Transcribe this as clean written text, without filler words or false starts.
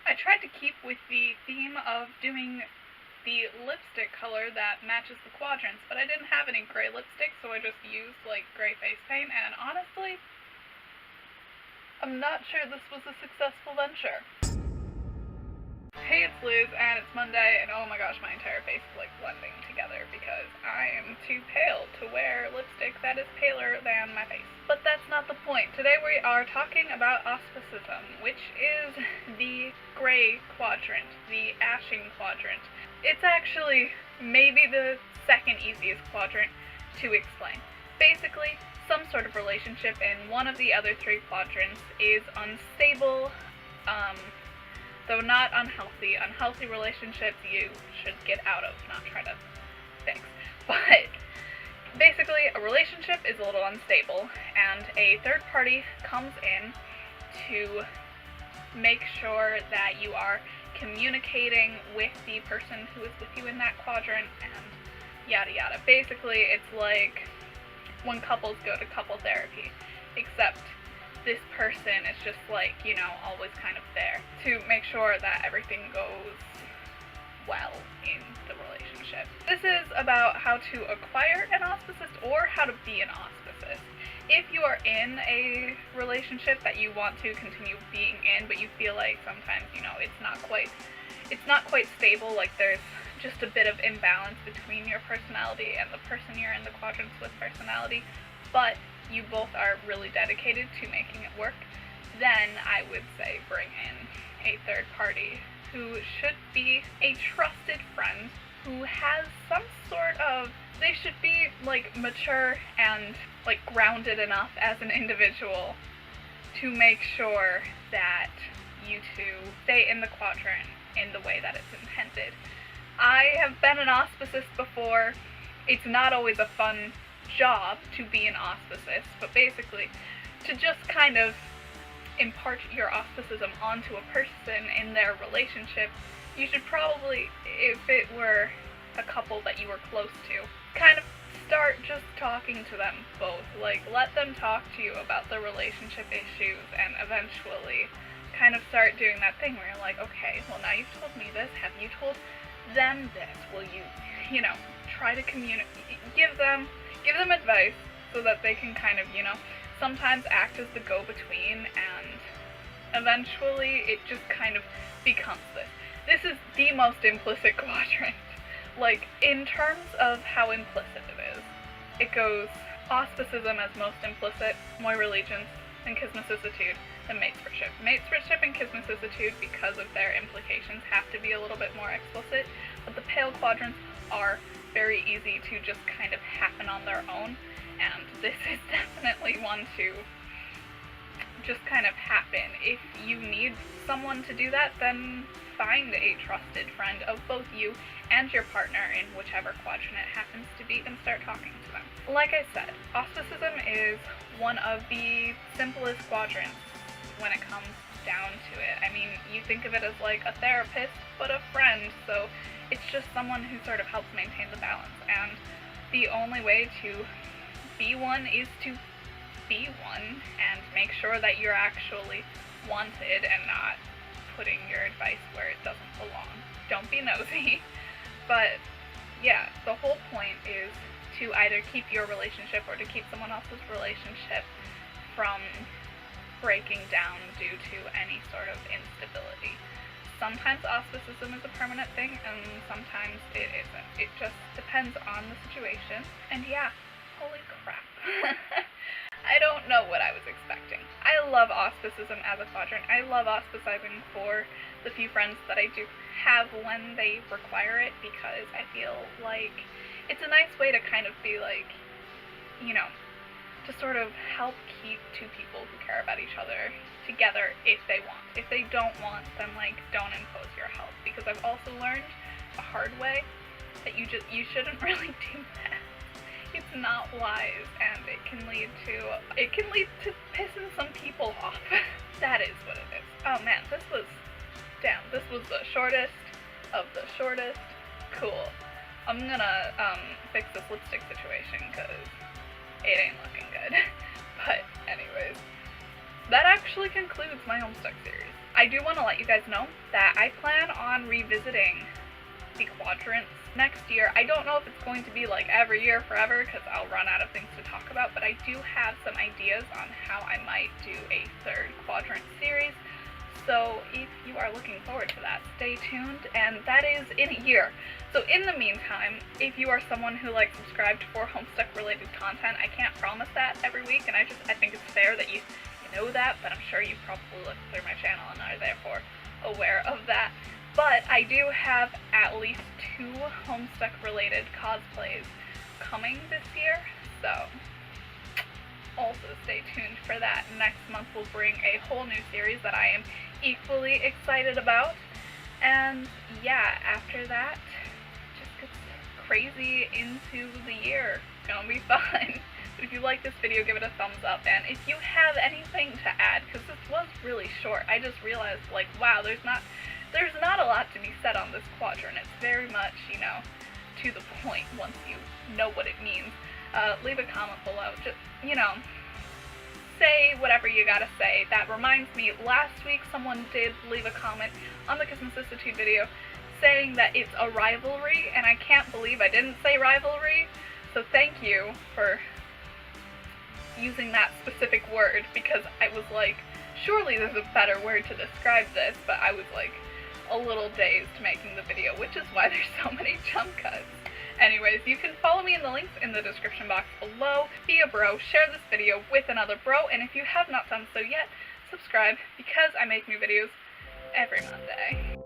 I tried to keep with the theme of doing the lipstick color that matches the quadrants, but I didn't have any gray lipstick, so I just used, like, gray face paint, and honestly, I'm not sure this was a successful venture. Hey, it's Liz, and it's Monday, and oh my gosh, my entire face is, like, blending together because I am too pale to wear lipstick that is paler than my face. But that's not the point. Today we are talking about auspicism, which is the gray quadrant, the ashing quadrant. It's actually maybe the second easiest quadrant to explain. Basically, some sort of relationship in one of the other three quadrants is unstable, though not unhealthy. Unhealthy relationships you should get out of, not try to fix. But basically, a relationship is a little unstable, and a third party comes in to make sure that you are communicating with the person who is with you in that quadrant, and yada yada. Basically, it's like when couples go to couple therapy, except this person is just like, you know, always kind of there to make sure that everything goes well in the relationship. This is about how to acquire an auspicist or how to be an auspicist. If you are in a relationship that you want to continue being in, but you feel like sometimes, you know, it's not quite stable, like there's just a bit of imbalance between your personality and the person you're in the quadrants with personality, but you both are really dedicated to making it work, then I would say bring in a third party who should be a trusted friend who has some sort of, they should be like mature and like grounded enough as an individual to make sure that you two stay in the quadrant in the way that it's intended. I have been an auspicist before. It's not always a fun job to be an auspicist, but basically to just kind of impart your auspicism onto a person in their relationship, you should probably, if it were a couple that you were close to, kind of start just talking to them both. Like, let them talk to you about the relationship issues, and eventually kind of start doing that thing where you're like, okay, well now you've told me this, have you told them this? Will you know, try to communicate, give them advice so that they can kind of, you know, sometimes act as the go-between, and eventually it just kind of becomes this. This is the most implicit quadrant. Like, in terms of how implicit it is, it goes auspicism as most implicit, moral allegiance, and kismicissitude, then matesfordship. Matesfordship and kismicissitude, because of their implications, have to be a little bit more explicit, but the pale quadrants are very easy to just kind of happen on their own, and this is definitely one to just kind of happen. If you need someone to do that, then find a trusted friend of both you and your partner in whichever quadrant it happens to be and start talking to them. Like I said, auspicism is one of the simplest quadrants when it comes down to it. I mean, you think of it as like a therapist, but a friend, so it's just someone who sort of helps maintain the balance, and the only way to be one is to be one and make sure that you're actually wanted and not putting your advice where it doesn't belong. Don't be nosy. But yeah, the whole point is to either keep your relationship or to keep someone else's relationship from breaking down due to any sort of instability. Sometimes auspicism is a permanent thing, and sometimes it isn't. It just depends on the situation. And yeah, holy crap. I don't know what I was expecting. I love auspicism as a quadrant. I love auspicizing for the few friends that I do have when they require it, because I feel like it's a nice way to kind of be like, you know, to sort of help keep two people who care about each other together if they want. If they don't want, then like don't impose your help, because I've also learned the hard way that you shouldn't really do that. It's not wise, and it can lead to pissing some people off. That is what it is. Oh man, this was the shortest of the shortest. Cool. I'm gonna fix this lipstick situation because it ain't looking good. But anyways, that actually concludes my Homestuck series. I do want to let you guys know that I plan on revisiting the quadrants next year. I don't know if it's going to be like every year forever because I'll run out of things to talk about, but I do have some ideas on how I might do a third quadrant series. So if you are looking forward to that, stay tuned, and that is in a year. So in the meantime, if you are someone who like subscribed for Homestuck related content, I can't promise that every week, and I think it's fair that you know that, but I'm sure you probably look through my channel and are therefore aware of that. But I do have at least 2 Homestuck related cosplays coming this year, so also stay tuned for that. Next month we'll bring a whole new series that I am equally excited about. And yeah, after that, just gets crazy into the year. It's gonna be fun. But if you like this video, give it a thumbs up, and if you have anything to add, because this was really short, I just realized, like, wow, there's not a lot to be said on this quadrant. It's very much, you know, to the point once you know what it means. Leave a comment below. Just, you know, say whatever you gotta say. That reminds me, last week someone did leave a comment on the Christmas Institute video saying that it's a rivalry, and I can't believe I didn't say rivalry. So thank you for using that specific word, because I was like, surely there's a better word to describe this, but I was like a little dazed making the video, which is why there's so many jump cuts. Anyways, you can follow me in the links in the description box below, be a bro, share this video with another bro, and if you have not done so yet, subscribe, because I make new videos every Monday.